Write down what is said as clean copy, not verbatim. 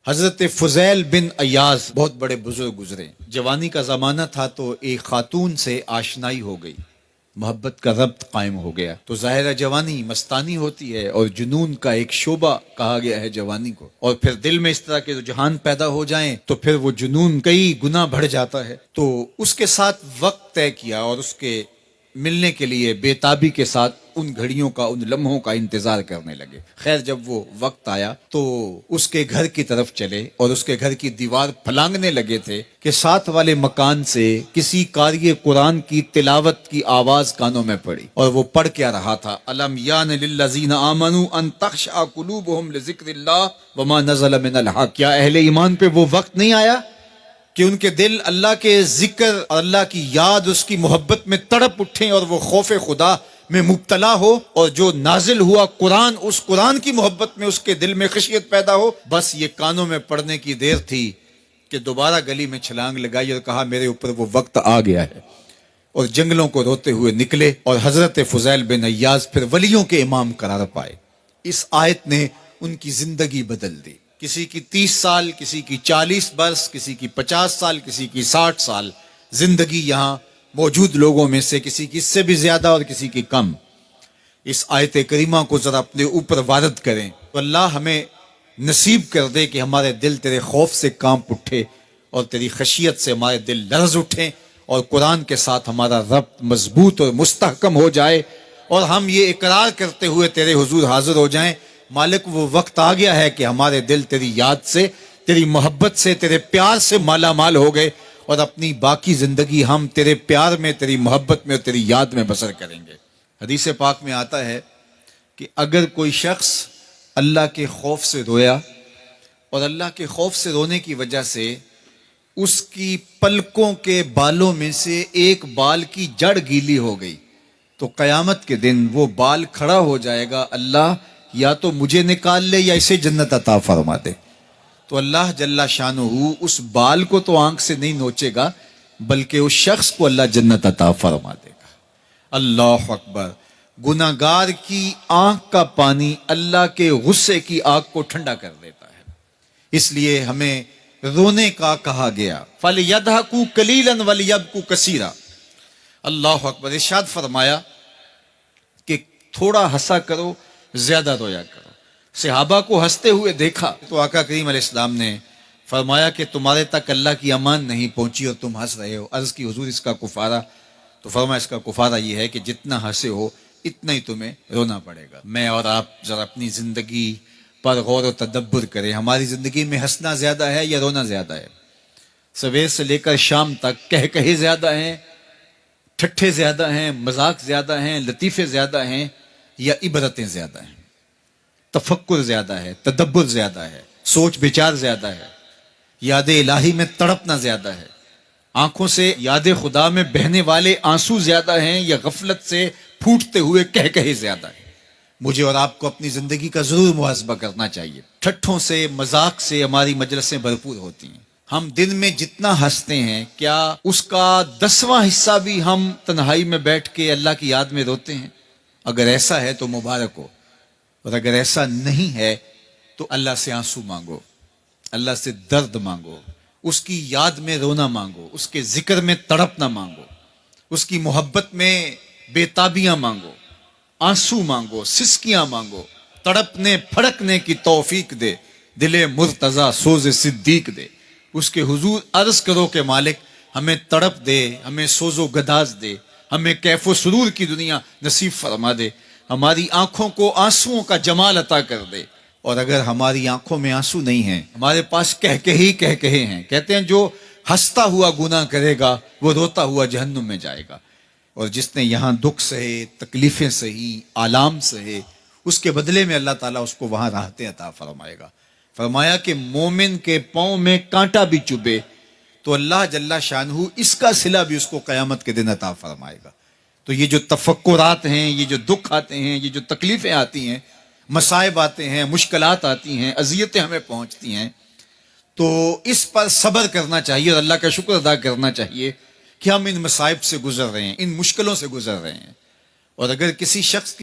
حضرت فضیل بن ایاز بہت بڑے بزرگ گزرے. جوانی کا زمانہ تھا تو ایک خاتون سے آشنائی ہو گئی، محبت کا ربط قائم ہو گیا. تو ظاہرہ جوانی مستانی ہوتی ہے اور جنون کا ایک شعبہ کہا گیا ہے جوانی کو، اور پھر دل میں اس طرح کے رجحان پیدا ہو جائیں تو پھر وہ جنون کئی گنا بڑھ جاتا ہے. تو اس کے ساتھ وقت طے کیا اور اس کے ملنے کے لیے بے تابی کے ساتھ ان گھڑیوں کا، ان لمحوں کا انتظار کرنے لگے. خیر جب وہ وقت آیا تو اس کے گھر کی طرف چلے اور اس کے گھر کی دیوار پھلانگنے لگے تھے کہ ساتھ والے مکان سے کسی قاری قرآن کی تلاوت کی آواز کانوں میں پڑی. اور وہ پڑھ کیا رہا تھا، الم یان للذین آمنوا ان تخشع قلوبهم لذکر اللہ وما نزل من الحق. کیا اہل ایمان پہ وہ وقت نہیں آیا کہ ان کے دل اللہ کے ذکر اور اللہ کی یاد، اس کی محبت میں تڑپ اٹھیں اور وہ خوف خدا میں مبتلا ہو، اور جو نازل ہوا قرآن، اس قرآن کی محبت میں اس کے دل میں خشیت پیدا ہو. بس یہ کانوں میں پڑنے کی دیر تھی کہ دوبارہ گلی میں چھلانگ لگائی اور کہا میرے اوپر وہ وقت آ گیا ہے، اور جنگلوں کو روتے ہوئے نکلے. اور حضرت فضیل بن ایاز پھر ولیوں کے امام قرار پائے. اس آیت نے ان کی زندگی بدل دی. کسی کی 30 سال، کسی کی 40 برس، کسی کی 50 سال، کسی کی 60 سال زندگی یہاں موجود لوگوں میں سے کسی کی اس سے بھی زیادہ اور کسی کی کم. اس آیت کریمہ کو ذرا اپنے اوپر وارد کریں تو اللہ ہمیں نصیب کر دے کہ ہمارے دل تیرے خوف سے کانپ اٹھے اور تیری خشیت سے ہمارے دل لرز اٹھیں، اور قرآن کے ساتھ ہمارا ربط مضبوط اور مستحکم ہو جائے، اور ہم یہ اقرار کرتے ہوئے تیرے حضور حاضر ہو جائیں، مالک وہ وقت آ گیا ہے کہ ہمارے دل تیری یاد سے، تیری محبت سے، تیرے پیار سے مالا مال ہو گئے، اور اپنی باقی زندگی ہم تیرے پیار میں، تیری محبت میں اور تیری یاد میں بسر کریں گے. حدیث پاک میں آتا ہے کہ اگر کوئی شخص اللہ کے خوف سے رویا اور اللہ کے خوف سے رونے کی وجہ سے اس کی پلکوں کے بالوں میں سے ایک بال کی جڑ گیلی ہو گئی تو قیامت کے دن وہ بال کھڑا ہو جائے گا، اللہ یا تو مجھے نکال لے یا اسے جنت عطا فرما دے. تو اللہ جل شانہ اس بال کو تو آنکھ سے نہیں نوچے گا، بلکہ اس شخص کو اللہ جنت عطا فرما دے گا. اللہ اکبر. گناہگار کی آنکھ کا پانی اللہ کے غصے کی آگ کو ٹھنڈا کر دیتا ہے. اس لیے ہمیں رونے کا کہا گیا، فَلْيَضْحَكُوا قَلِيلًا وَلْيَبْكُوا كَثِيرًا. اللہ اکبر. ارشاد فرمایا کہ تھوڑا ہنسا کرو، زیادہ رویا کرو. صحابہ کو ہنستے ہوئے دیکھا تو آقا کریم علیہ السلام نے فرمایا کہ تمہارے تک اللہ کی امان نہیں پہنچی اور تم ہنس رہے ہو. عرض کی حضور اس کا کفارہ؟ تو فرمایا اس کا کفارہ یہ ہے کہ جتنا ہنسے ہو اتنا ہی تمہیں رونا پڑے گا. میں اور آپ ذرا اپنی زندگی پر غور و تدبر کریں. ہماری زندگی میں ہنسنا زیادہ ہے یا رونا زیادہ ہے؟ سویر سے لے کر شام تک کہے زیادہ ہیں، ٹھٹھے زیادہ ہیں، مذاق زیادہ ہیں، لطیفے زیادہ ہیں، یا عبرتیں زیادہ ہیں؟ تفکر زیادہ ہے، تدبر زیادہ ہے، سوچ بچار زیادہ ہے، یاد الہی میں تڑپنا زیادہ ہے، آنکھوں سے یاد خدا میں بہنے والے آنسو زیادہ ہیں، یا غفلت سے پھوٹتے ہوئے کہے زیادہ ہیں؟ مجھے اور آپ کو اپنی زندگی کا ضرور محاسبہ کرنا چاہیے. ٹھٹھوں سے، مذاق سے ہماری مجلسیں بھرپور ہوتی ہیں. ہم دن میں جتنا ہنستے ہیں کیا اس کا 10واں حصہ بھی ہم تنہائی میں بیٹھ کے اللہ کی یاد میں روتے ہیں؟ اگر ایسا ہے تو مبارک ہو، اور اگر ایسا نہیں ہے تو اللہ سے آنسو مانگو، اللہ سے درد مانگو، اس کی یاد میں رونا مانگو، اس کے ذکر میں تڑپنا مانگو، اس کی محبت میں بے تابیاں مانگو، آنسو مانگو، سسکیاں مانگو. تڑپنے پھڑکنے کی توفیق دے، دل مرتضی سوز صدیق دے. اس کے حضور عرض کرو کہ مالک ہمیں تڑپ دے، ہمیں سوز و گداز دے، ہمیں کیف و سرور کی دنیا نصیب فرما دے، ہماری آنکھوں کو آنسوؤں کا جمال عطا کر دے. اور اگر ہماری آنکھوں میں آنسو نہیں ہیں، ہمارے پاس کہے ہیں، کہتے ہیں جو ہنستا ہوا گناہ کرے گا وہ روتا ہوا جہنم میں جائے گا، اور جس نے یہاں دکھ سہے، تکلیفیں سہی، آلام سہے، اس کے بدلے میں اللہ تعالیٰ اس کو وہاں راحتیں عطا فرمائے گا. فرمایا کہ مومن کے پاؤں میں کانٹا بھی چبھے تو اللہ جل شانہ اس کا صلہ بھی اس کو قیامت کے دن عطا فرمائے گا. تو یہ جو تفکرات ہیں، یہ جو دکھ آتے ہیں، یہ جو تکلیفیں آتی ہیں، مصائب آتے ہیں، مشکلات آتی ہیں، اذیتیں ہمیں پہنچتی ہیں، تو اس پر صبر کرنا چاہیے اور اللہ کا شکر ادا کرنا چاہیے کہ ہم ان مصائب سے گزر رہے ہیں، ان مشکلوں سے گزر رہے ہیں. اور اگر کسی شخص